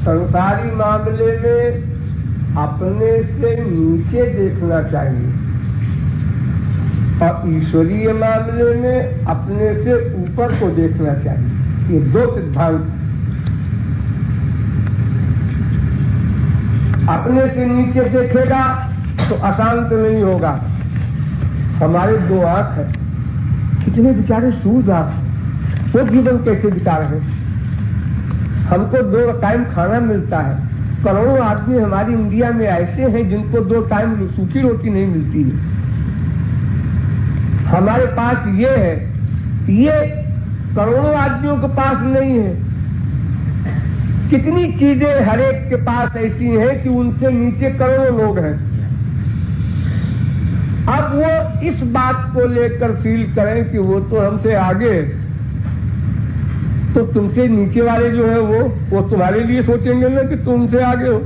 संसारी मामले में अपने से नीचे देखना चाहिए और ईश्वरीय मामले में अपने से ऊपर को देखना चाहिए। ये दो सिद्धांत। अपने से नीचे देखेगा तो अशांत नहीं होगा। हमारे दो आंख है, कितने बेचारे सूझ आंख, वो जीवन कैसे बिता रहे। हमको 2 टाइम खाना मिलता है, करोड़ों आदमी हमारी इंडिया में ऐसे हैं जिनको 2 टाइम सूखी रोटी नहीं मिलती है। हमारे पास ये है, ये करोड़ों आदमियों के पास नहीं है। कितनी चीजें हर एक के पास ऐसी हैं कि उनसे नीचे करोड़ों लोग हैं। अब वो इस बात को लेकर फील करें कि वो तो हमसे आगे, तो तुमसे नीचे वाले जो है वो तुम्हारे लिए सोचेंगे ना कि तुमसे आगे हो।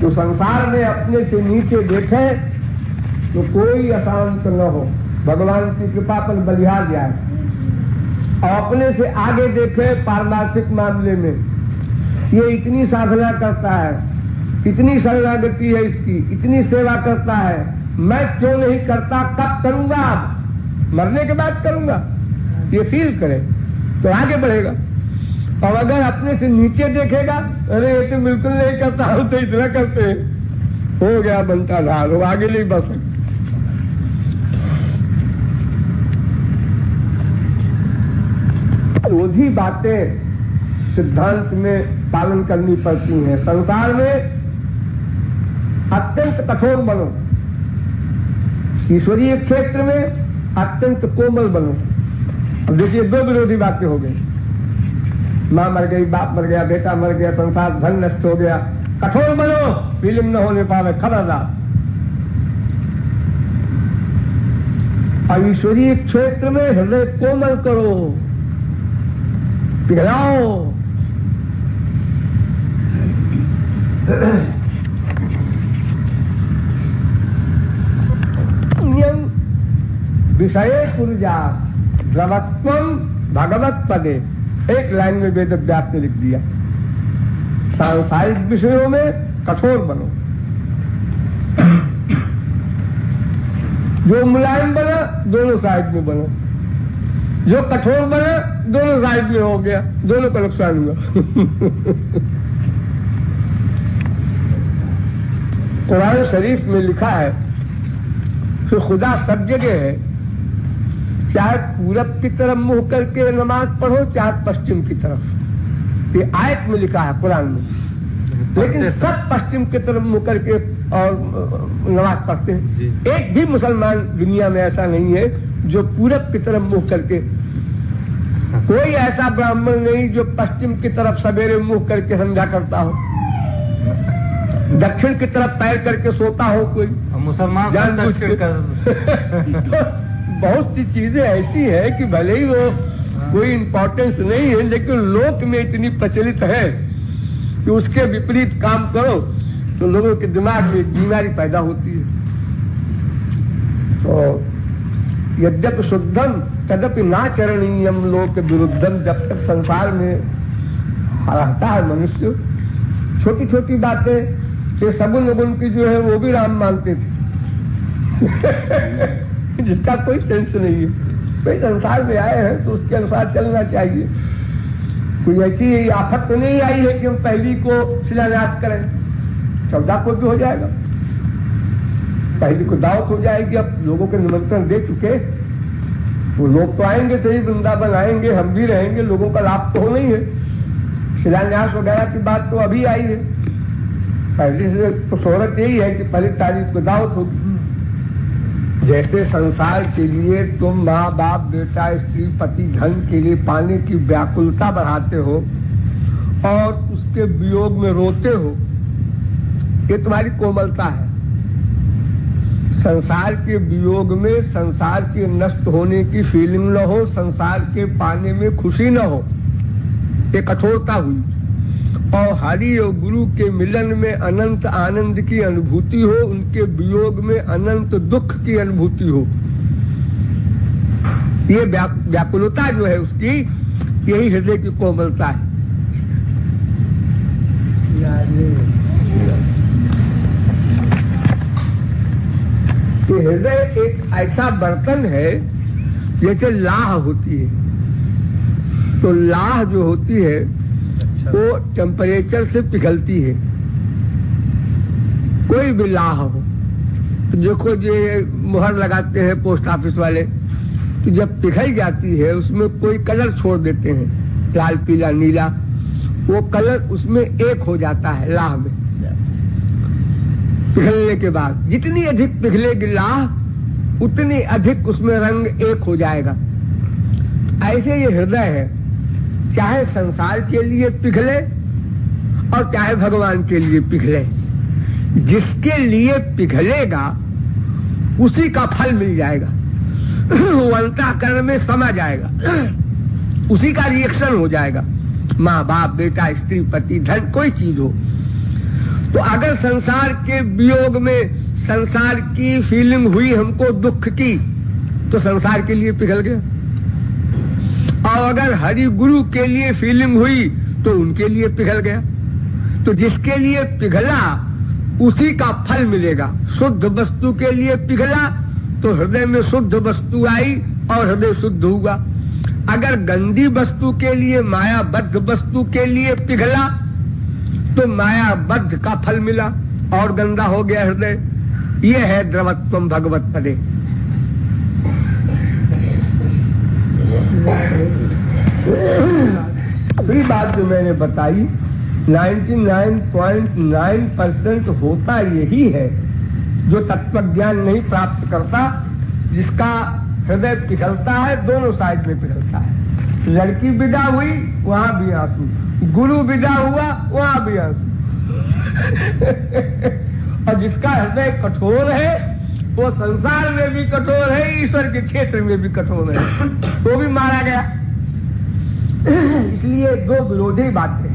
तो संसार में अपने से नीचे देखे तो कोई अशांत न हो, भगवान की कृपा पर बलिहार जाए। और अपने से आगे देखे पारमार्थिक मामले में, ये इतनी साधना करता है, इतनी शरणागति है इसकी, इतनी सेवा करता है, मैं क्यों नहीं करता, कब करूंगा, मरने के बाद करूंगा, ये फील करे तो आगे बढ़ेगा। और अगर अपने से नीचे देखेगा, अरे ये तो बिल्कुल नहीं करता, हम तो इतना करते हैं, हो गया बनता ढाल, वो आगे नहीं बढ़ सकता। विरोधी बातें सिद्धांत में पालन करनी पड़ती हैं। संसार में अत्यंत कठोर बनो, ईश्वरीय क्षेत्र में अत्यंत कोमल बनो। अब देखिए 2 विरोधी बातें हो गई, माँ मर गई, बाप मर गया, बेटा मर गया, संसार धन नष्ट हो गया। कठोर बनो, फीलिंग न होने पावे, खबरदार। और ईश्वरीय क्षेत्र में हृदय कोमल करो, पिघलाओ। विषय ऊर्जा द्रवत्वम भगवत पदे, एक लाइन में वेद व्यास ने लिख दिया। सांसारिक विषयों में कठोर बनो, जो मुलायम बना दोनों साइड में बनो, जो कठोर बना दोनों साइड में हो गया, दोनों का नुकसान हुआ। कुरान शरीफ में लिखा है कि खुदा सब जगह है, चाहे पूरब की तरफ मुंह करके नमाज पढ़ो, चाहे पश्चिम की तरफ। ये आयत में लिखा है कुरान में, लेकिन सब पश्चिम की तरफ मुंह करके और नमाज पढ़ते हैं। एक भी मुसलमान दुनिया में ऐसा नहीं है जो पूरब की तरफ मुंह करके, कोई ऐसा ब्राह्मण नहीं जो पश्चिम की तरफ सवेरे मुंह करके समझा करता हो, दक्षिण की तरफ पैर करके सोता हो कोई मुसलमान जानबूझ के। बहुत सी चीजें ऐसी है कि भले ही वो कोई इंपॉर्टेंस नहीं है, लेकिन लोक में इतनी प्रचलित है कि उसके विपरीत काम करो तो लोगों के दिमाग में एक बीमारी पैदा होती है। तो यद्यपि शुद्धम तदपि नाचरणीयम लोक विरुद्धम, जब तक संसार में रहता है मनुष्य, छोटी छोटी बातें ये सगुन उगुन की जो है वो भी राम मानते थे। जिसका कोई सेंस नहीं है, भाई संसार में आए हैं तो उसके अनुसार चलना चाहिए। कोई ऐसी आफत तो नहीं आई है कि हम पहली को शिलान्यास करें, 14 को भी हो जाएगा, पहली को दावत हो जाएगी। अब लोगों के निमंत्रण दे चुके, वो लोग तो आएंगे, सही वृंदावन आएंगे, हम भी रहेंगे, लोगों का लाभ तो होना ही है। शिलान्यास वगैरह की बात तो अभी आई है, पहले से तो शोहरत यही है कि पहली तारीख को दावत होगी। जैसे संसार के लिए तुम माँ बाप बेटा स्त्री पति धन के लिए पाने की व्याकुलता बढ़ाते हो और उसके वियोग में रोते हो, ये तुम्हारी कोमलता है। संसार के वियोग में संसार के नष्ट होने की फीलिंग न हो, संसार के पाने में खुशी न हो, ये कठोरता हुई। और हरि और गुरु के मिलन में अनंत आनंद की अनुभूति हो, उनके वियोग में अनंत दुख की अनुभूति हो, ये व्याकुलता जो है उसकी, यही हृदय की कोमलता है। कि हृदय एक ऐसा बर्तन है जैसे लाह होती है। तो लाह जो होती है वो टेम्परेचर से पिघलती है। कोई भी लाह हो, तो देखो ये मुहर लगाते हैं पोस्ट ऑफिस वाले, तो जब पिघल जाती है उसमें कोई कलर छोड़ देते हैं, लाल पीला नीला, वो कलर उसमें एक हो जाता है लाह में। पिघलने के बाद जितनी अधिक पिघलेगी लाह उतनी अधिक उसमें रंग एक हो जाएगा। ऐसे ये हृदय है, चाहे संसार के लिए पिघले और चाहे भगवान के लिए पिघले, जिसके लिए पिघलेगा उसी का फल मिल जाएगा, वो अंतःकरण में समा जाएगा, उसी का रिएक्शन हो जाएगा। माँ बाप बेटा स्त्री पति धन कोई चीज हो, तो अगर संसार के वियोग में संसार की फीलिंग हुई हमको दुख की, तो संसार के लिए पिघल गया। और अगर हरि गुरु के लिए फीलिंग हुई तो उनके लिए पिघल गया। तो जिसके लिए पिघला उसी का फल मिलेगा। शुद्ध वस्तु के लिए पिघला तो हृदय में शुद्ध वस्तु आई और हृदय शुद्ध हुआ। अगर गंदी वस्तु के लिए, मायाबद्ध वस्तु के लिए पिघला तो मायाबद्ध का फल मिला और गंदा हो गया हृदय। ये है द्रवत्वम भगवत पदे। दूसरी बात जो मैंने बताई, 99.9% होता यही है जो तत्वज्ञान नहीं प्राप्त करता, जिसका हृदय पिघलता है, दोनों साइड में पिघलता है। लड़की विदा हुई वहां भी आंसू, गुरु विदा हुआ वहां भी आंसू। और जिसका हृदय कठोर है वो संसार में भी कठोर है, ईश्वर के क्षेत्र में भी कठोर है, वो भी मारा गया। इसलिए दो विरोधी बातें।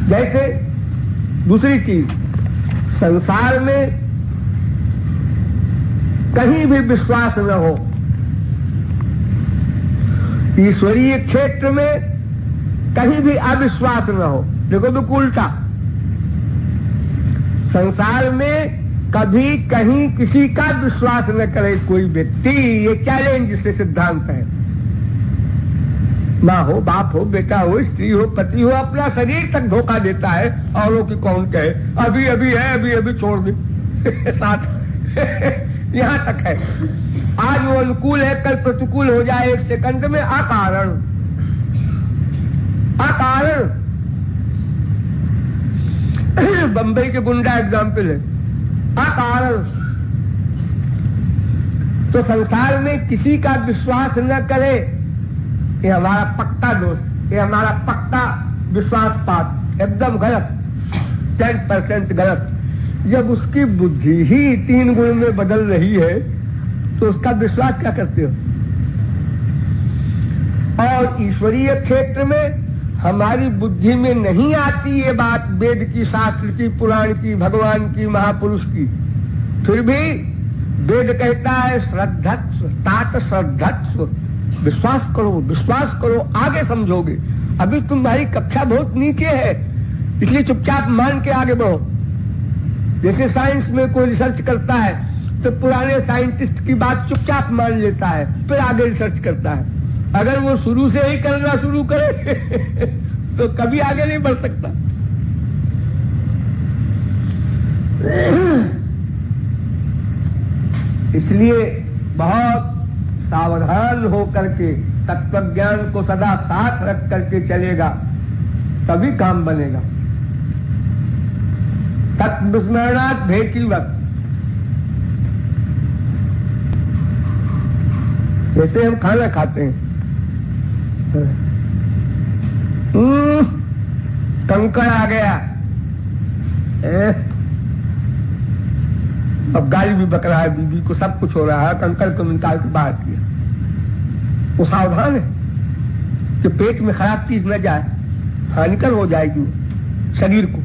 जैसे दूसरी चीज, संसार में कहीं भी विश्वास न हो, ईश्वरीय क्षेत्र में कहीं भी अविश्वास न हो। देखो तो उल्टा, संसार में कभी कहीं किसी का विश्वास न करे कोई व्यक्ति, ये चैलेंज से सिद्धांत है। माँ हो, बाप हो, बेटा हो, स्त्री हो, पति हो, अपना शरीर तक धोखा देता है, औरों की कौन कहे अभी अभी है, अभी अभी छोड़ दे साथ यहां तक है। आज वो अनुकूल है, कल प्रतिकूल हो जाए एक सेकंड में, अकारण अकारण। बंबई के गुंडा एग्जाम्पल है, अकारण। तो संसार में किसी का विश्वास न करे, ये हमारा पक्का दोष, ये हमारा पक्का विश्वास पात, एकदम गलत, 10% गलत। जब उसकी बुद्धि ही 3 गुण में बदल रही है तो उसका विश्वास क्या करते हो? और ईश्वरीय क्षेत्र में हमारी बुद्धि में नहीं आती ये बात, वेद की, शास्त्र की, पुराण की, भगवान की, महापुरुष की, फिर भी वेद कहता है श्रद्धत्व, तात श्रद्धत्व, विश्वास करो, आगे समझोगे। अभी तुम्हारी कक्षा बहुत नीचे है, इसलिए चुपचाप मान के आगे बढ़ो। जैसे साइंस में कोई रिसर्च करता है तो पुराने साइंटिस्ट की बात चुपचाप मान लेता है, फिर आगे रिसर्च करता है। अगर वो शुरू से ही करना शुरू करे तो कभी आगे नहीं बढ़ सकता। इसलिए बहुत सावधान होकर के तत्वज्ञान को सदा साथ रख करके चलेगा, तभी काम बनेगा। तत्विस्मरणात् भेकीवत्। जैसे हम खाना खाते हैं, कंकड़ आ गया, अब गाली भी बक रहा है, बीबी को सब कुछ हो रहा है, कंकड़ को निकाल के बाहर किया। वो सावधान है कि पेट में खराब चीज न जाए, हानिकर हो जाएगी शरीर को।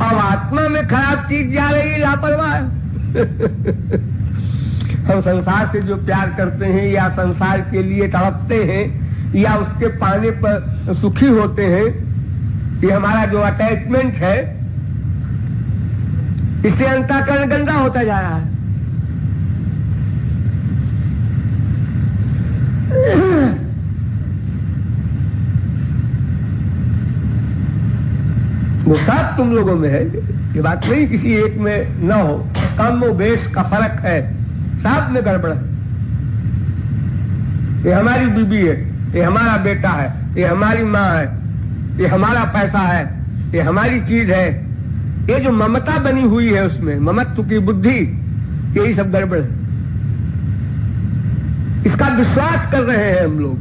अब आत्मा में खराब चीज जा रही, लापरवाह। हम संसार से जो प्यार करते हैं या संसार के लिए तड़पते हैं या उसके पाने पर सुखी होते हैं, ये हमारा जो अटैचमेंट है, इससे अंतःकरण गंदा होता जा रहा है। वो सब तुम लोगों में है, ये बात नहीं किसी एक में न हो, कम व बेश का फर्क है, सब में गड़बड़ है। ये हमारी बीबी है, ये हमारा बेटा है, ये हमारी माँ है, ये हमारा पैसा है, ये हमारी चीज है, ये जो ममता बनी हुई है उसमें ममत्व की बुद्धि, यही सब गड़बड़ है। इसका विश्वास कर रहे हैं हम लोग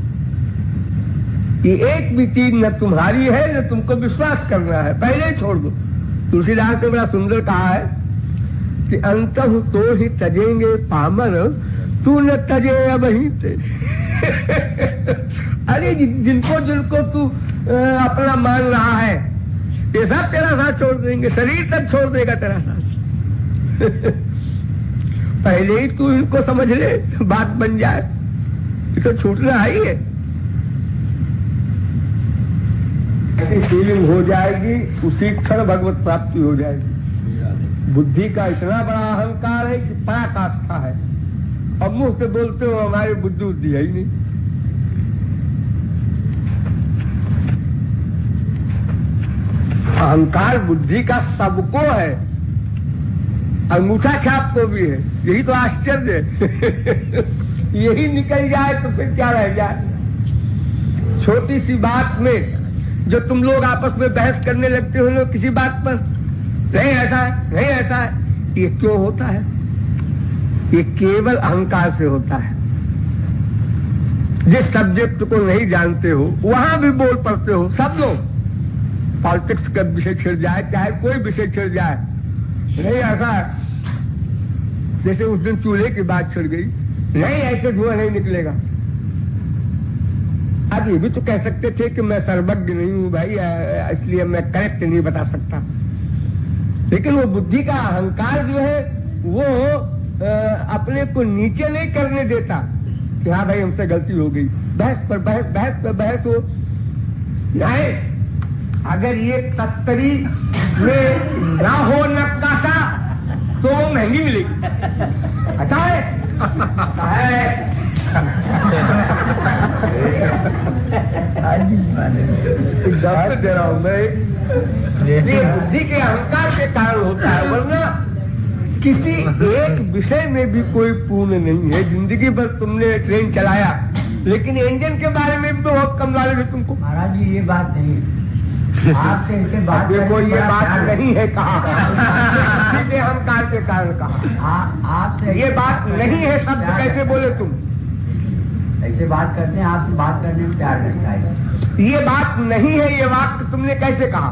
कि एक भी चीज न तुम्हारी है न तुमको विश्वास करना है, पहले ही छोड़ दो। तुलसीदास ने बड़ा सुंदर कहा है कि अंतः तो ही तजेंगे पामर, तू न तजे अब ही ते। अरे जिनको जिनको तू अपना मान रहा है, ये सब तेरा साथ छोड़ देंगे, शरीर तक छोड़ देगा तेरा साथ। पहले ही तू इनको समझ ले, बात बन जाए, तो छूटना ही है। ऐसी फीलिंग हो जाएगी, उसी क्षण भगवत प्राप्ति हो जाएगी। बुद्धि का इतना बड़ा अहंकार है कि पराकाष्ठा है। अब मुंह से बोलते हो हमारी बुद्धि उद्धि है ही नहीं। अहंकार बुद्धि का सबको है, अंगूठा छाप को भी है, यही तो आश्चर्य है। यही निकल जाए तो फिर क्या रह जाए। छोटी सी बात में जो तुम लोग आपस में बहस करने लगते हो लोग किसी बात पर, नहीं ऐसा है, नहीं ऐसा है, ये क्यों होता है? ये केवल अहंकार से होता है। जिस सब्जेक्ट को नहीं जानते हो वहां भी बोल पड़ते हो सब लोग। पॉलिटिक्स का विषय छिड़ जाए, चाहे कोई विषय छिड़ जाए, नहीं ऐसा है। जैसे उस दिन चूल्हे की बात छिड़ गई, नहीं ऐसे धुआं नहीं निकलेगा। अब ये भी तो कह सकते थे कि मैं सर्वज्ञ नहीं हूं भाई, इसलिए मैं करेक्ट नहीं बता सकता। लेकिन वो बुद्धि का अहंकार जो है वो अपने को नीचे नहीं करने देता कि हाँ भाई हमसे गलती हो गई। बहस पर बहस, बहस पर बहस हो। नहीं, अगर ये तस्तरी में ना हो नक्काशा तो महंगी मिलेगी। अच्छा है दे रहा हूं मैं। ये बुद्धि के अहंकार के कारण होता है, वरना किसी एक विषय में भी कोई पूर्ण नहीं है। जिंदगी भर तुमने ट्रेन चलाया, लेकिन इंजन के बारे में भी बहुत कम नॉलेज है तुमको। महाराज जी ये बात नहीं है, आपसे इसे बात देखो ये बात नहीं है कहा, सीधे अहंकार के कारण कहा। आपसे ये बात नहीं है शब्द कैसे बोले तुम? ऐसे बात करते हैं, आपसे बात करने में प्यार लगता है। ये बात नहीं है, ये वाक्य तुमने कैसे कहा?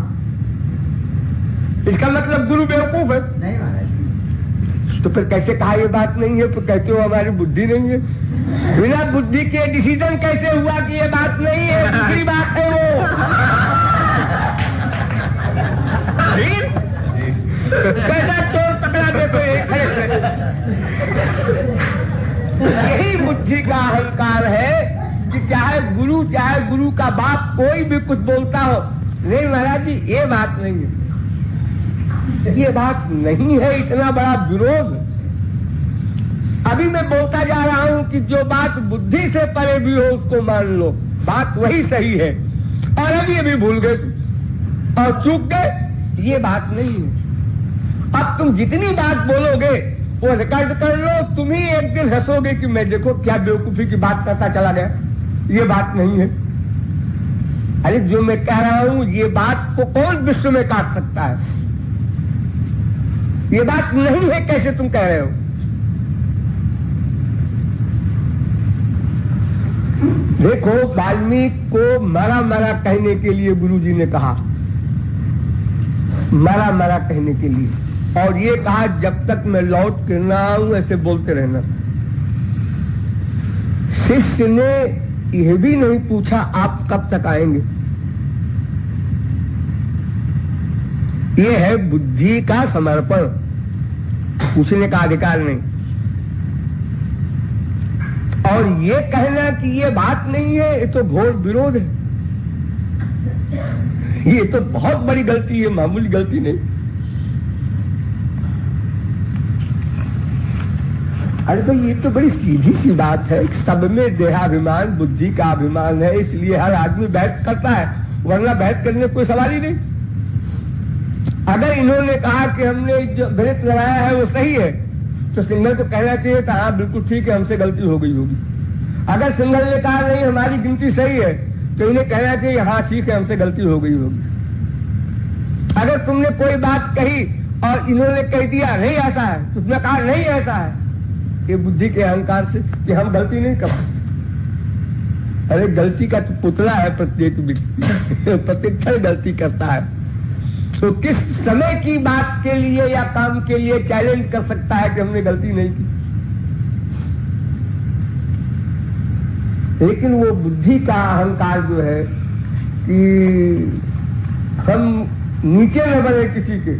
इसका मतलब गुरु बेवकूफ है। नहीं महाराज, तो फिर कैसे कहा ये बात नहीं है? तो कहते हो हमारी बुद्धि नहीं है। बिना बुद्धि के डिसीजन कैसे हुआ कि ये बात नहीं है? दूसरी बात है वो। कैसा चोर पकड़ा देते यही बुद्धि का अहंकार है कि चाहे गुरु का बाप कोई भी कुछ बोलता हो, नहीं महाराज जी ये बात नहीं है, ये बात नहीं है। इतना बड़ा विरोध। अभी मैं बोलता जा रहा हूं कि जो बात बुद्धि से परे भी हो उसको मान लो, बात वही सही है। और अभी भूल गए और चूक गए, ये बात नहीं है। अब तुम जितनी बात बोलोगे वो रिकॉर्ड कर लो, तुम ही एक दिन हंसोगे कि मैं देखो क्या बेवकूफी की बात करता चला गया, ये बात नहीं है। अरे जो मैं कह रहा हूं ये बात को कौन विश्व में काट सकता है? ये बात नहीं है, कैसे तुम कह रहे हो? देखो वाल्मीकि को मरा मरा कहने के लिए गुरुजी ने कहा, मरा मरा कहने के लिए, और ये कहा जब तक मैं लौट कर ना आऊं ऐसे बोलते रहना। शिष्य ने यह भी नहीं पूछा आप कब तक आएंगे। ये है बुद्धि का समर्पण, पूछने का अधिकार नहीं। और ये कहना कि ये बात नहीं है, ये तो घोर विरोध है। ये तो बहुत बड़ी गलती है, मामूली गलती नहीं। अरे भाई ये तो बड़ी सीधी सी बात है, सब में देहाभिमान बुद्धि का अभिमान है, इसलिए हर आदमी बहस करता है, वरना बहस करने कोई सवाल ही नहीं। अगर इन्होंने कहा कि हमने जो गणित लगाया है वो सही है, तो सिंघल को कहना चाहिए था हाँ बिल्कुल ठीक है, हमसे गलती हो गई होगी। अगर सिंघल ने कहा नहीं हमारी गिनती सही है, तो इन्हें कहना चाहिए हाँ ठीक है, हमसे गलती हो गई होगी। अगर तुमने कोई बात कही और इन्होंने कह दिया नहीं ऐसा है, तो तुमने कहा नहीं ऐसा है, ये बुद्धि के अहंकार से कि हम गलती नहीं कर सकते। अरे गलती का तो पुतला है प्रत्येक व्यक्ति, प्रत्येक क्षण गलती करता है। तो किस समय की बात के लिए या काम के लिए चैलेंज कर सकता है कि हमने गलती नहीं की। लेकिन वो बुद्धि का अहंकार जो है कि हम नीचे न बने किसी के,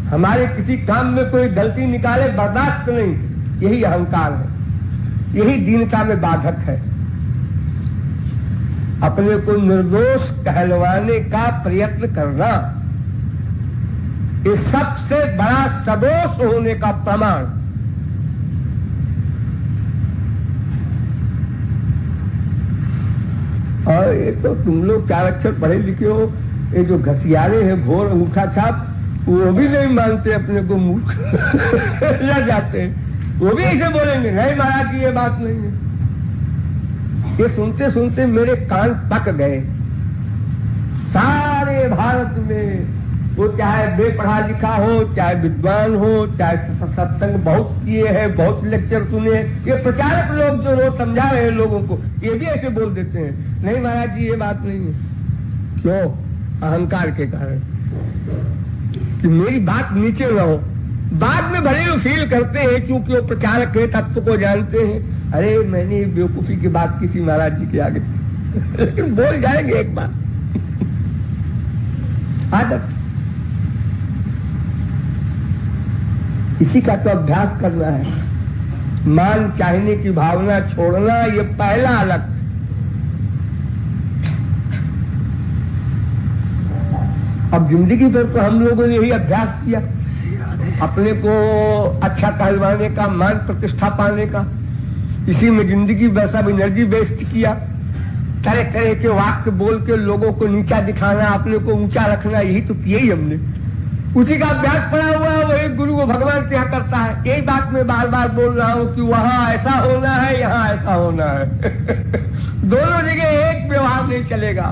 हमारे किसी काम में कोई गलती निकाले बर्दाश्त नहीं, यही अहंकार है, यही दीनता में बाधक है। अपने को निर्दोष कहलवाने का प्रयत्न करना ये सबसे बड़ा सदोष होने का प्रमाण। और ये तो तुम लोग 4 अक्षर पढ़े लिखे हो, ये जो घसियारे हैं भोर अंगूठा छाप, वो भी नहीं मानते अपने को मूर्ख लग जाते हैं, वो भी ऐसे बोलेंगे नहीं महाराज की ये बात नहीं है। ये सुनते सुनते मेरे कान पक गए। सारे भारत में वो चाहे बेपढ़ा लिखा हो, चाहे विद्वान हो, चाहे सत्संग बहुत किए हैं, बहुत लेक्चर सुने, ये प्रचारक लोग जो रोज समझा रहे हैं लोगों को, ये भी ऐसे बोल देते हैं नहीं महाराज जी ये बात नहीं है। क्यों? अहंकार के कारण कि मेरी बात नीचे न हो। बाद में भले वो फील करते हैं क्योंकि वो प्रचारक है, तत्व को जानते हैं, अरे मैंने बेवकूफी की बात की थी महाराज जी के आगे लेकिन बोल जाएंगे एक बात। आदत, इसी का तो अभ्यास करना है। मान चाहने की भावना छोड़ना, ये पहला अलग। अब जिंदगी भर तो हम लोगों ने यही अभ्यास किया, अपने को अच्छा कहलवाने का, मान प्रतिष्ठा पाने का, इसी में जिंदगी वैसा एनर्जी वेस्ट किया। तरह तरह के वाक्य बोल के लोगों को नीचा दिखाना, अपने को ऊंचा रखना, यही तो किया ही हमने। उसी का अभ्यास पड़ा हुआ है, वही गुरु को भगवान क्या करता है। यही बात मैं बार बार बोल रहा हूं कि वहां ऐसा होना है, यहां ऐसा होना है दोनों जगह एक व्यवहार नहीं चलेगा।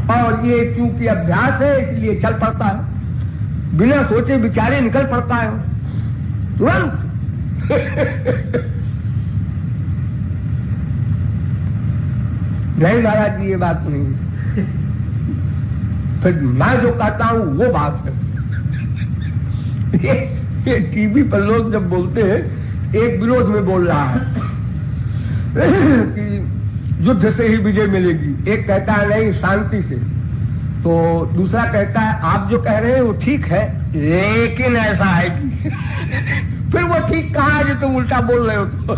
और ये क्योंकि अभ्यास है इसलिए चल पड़ता है, बिना सोचे विचारे निकल पड़ता है तुरंत नहीं महाराज जी ये बात नहीं, फिर मैं जो कहता हूं वो बात है। ये टीवी पर लोग जब बोलते हैं, एक विरोध में बोल रहा है कि युद्ध से ही विजय मिलेगी, एक कहता है नहीं शांति से, तो दूसरा कहता है आप जो कह रहे हैं वो ठीक है लेकिन ऐसा है कि फिर वो ठीक कहा जो तुम उल्टा बोल रहे हो तो